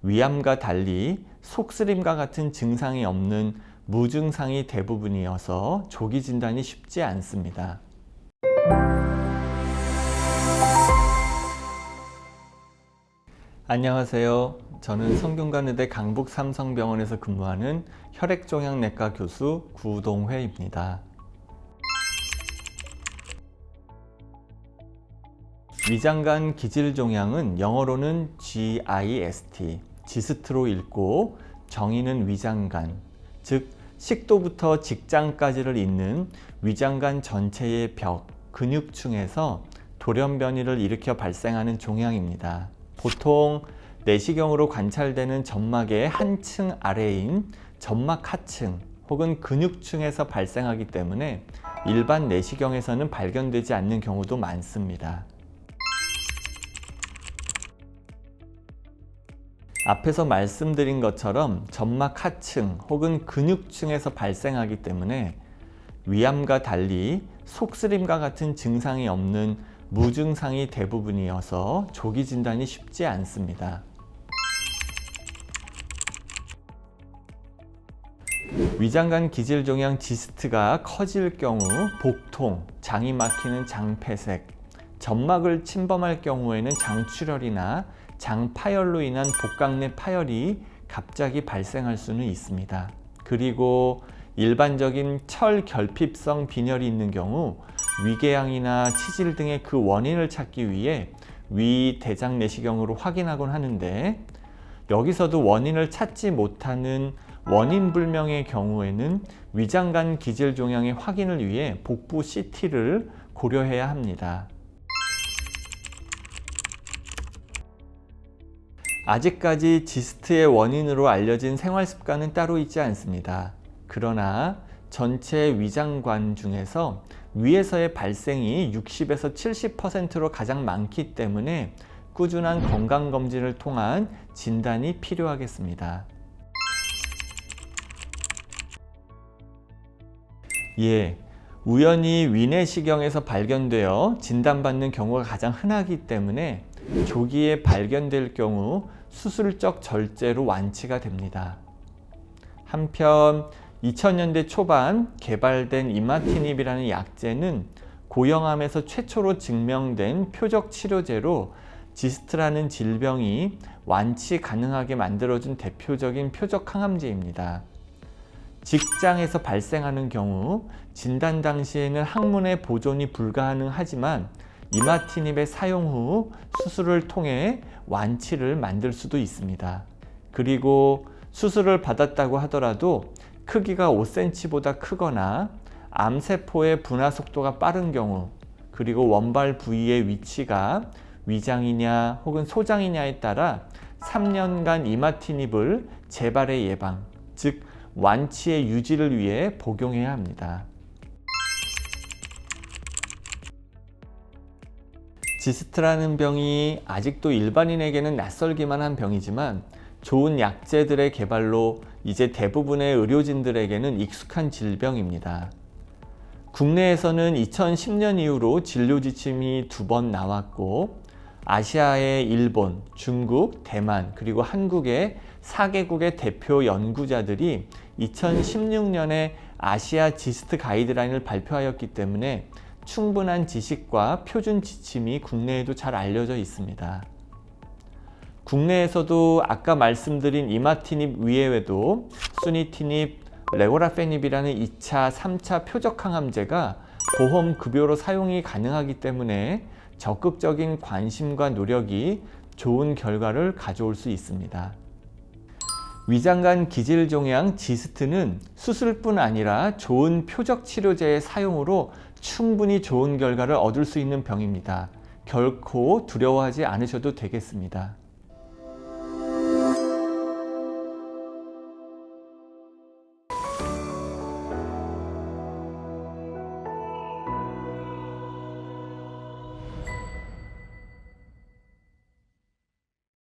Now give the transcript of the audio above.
위암과 달리 속쓰림과 같은 증상이 없는 무증상이 대부분이어서 조기 진단이 쉽지 않습니다. 안녕하세요. 저는 성균관의대 강북삼성병원에서 근무하는 혈액종양내과 교수 구동회입니다. 위장관 기질종양은 영어로는 GIST, 지스트로 읽고 정의는 위장관, 즉 식도부터 직장까지를 잇는 위장관 전체의 벽, 근육층에서 돌연변이를 일으켜 발생하는 종양입니다. 보통 내시경으로 관찰되는 점막의 한층 아래인 점막 하층 혹은 근육층에서 발생하기 때문에 일반 내시경에서는 발견되지 않는 경우도 많습니다. 앞에서 말씀드린 것처럼 점막 하층 혹은 근육층에서 발생하기 때문에 위암과 달리 속쓰림과 같은 증상이 없는 무증상이 대부분이어서 조기 진단이 쉽지 않습니다. 위장관 기질종양 지스트가 커질 경우 복통, 장이 막히는 장폐색, 점막을 침범할 경우에는 장출혈이나 장파열로 인한 복강내 파열이 갑자기 발생할 수는 있습니다. 그리고 일반적인 철결핍성 빈혈이 있는 경우 위궤양이나 치질 등의 그 원인을 찾기 위해 위, 대장 내시경으로 확인하곤 하는데, 여기서도 원인을 찾지 못하는 원인 불명의 경우에는 위장관 기질종양의 확인을 위해 복부 CT를 고려해야 합니다. 아직까지 지스트의 원인으로 알려진 생활습관은 따로 있지 않습니다. 그러나 전체 위장관 중에서 위에서의 발생이 60에서 70%로 가장 많기 때문에 꾸준한 건강검진을 통한 진단이 필요하겠습니다. 우연히 위내시경에서 발견되어 진단받는 경우가 가장 흔하기 때문에 조기에 발견될 경우 수술적 절제로 완치가 됩니다. 한편 2000년대 초반 개발된 이마티닙이라는 약제는 고형암에서 최초로 증명된 표적 치료제로 지스트라는 질병이 완치 가능하게 만들어준 대표적인 표적 항암제입니다. 직장에서 발생하는 경우 진단 당시에는 항문의 보존이 불가능하지만 이마티닙의 사용 후 수술을 통해 완치를 만들 수도 있습니다. 그리고 수술을 받았다고 하더라도 크기가 5cm보다 크거나 암세포의 분화 속도가 빠른 경우, 그리고 원발 부위의 위치가 위장이냐 혹은 소장이냐에 따라 3년간 이마티닙을 재발의 예방, 즉 완치의 유지를 위해 복용해야 합니다. 지스트라는 병이 아직도 일반인에게는 낯설기만 한 병이지만 좋은 약제들의 개발로 이제 대부분의 의료진들에게는 익숙한 질병입니다. 국내에서는 2010년 이후로 진료 지침이 2번 나왔고, 아시아의 일본, 중국, 대만, 그리고 한국의 4개국의 대표 연구자들이 2016년에 아시아 지스트 가이드라인을 발표하였기 때문에 충분한 지식과 표준 지침이 국내에도 잘 알려져 있습니다. 국내에서도 아까 말씀드린 이마티닙 이외에도 수니티닙, 레고라페닙이라는 2차, 3차 표적 항암제가 보험급여로 사용이 가능하기 때문에 적극적인 관심과 노력이 좋은 결과를 가져올 수 있습니다. 위장관 기질종양 지스트는 수술뿐 아니라 좋은 표적 치료제의 사용으로 충분히 좋은 결과를 얻을 수 있는 병입니다. 결코 두려워하지 않으셔도 되겠습니다.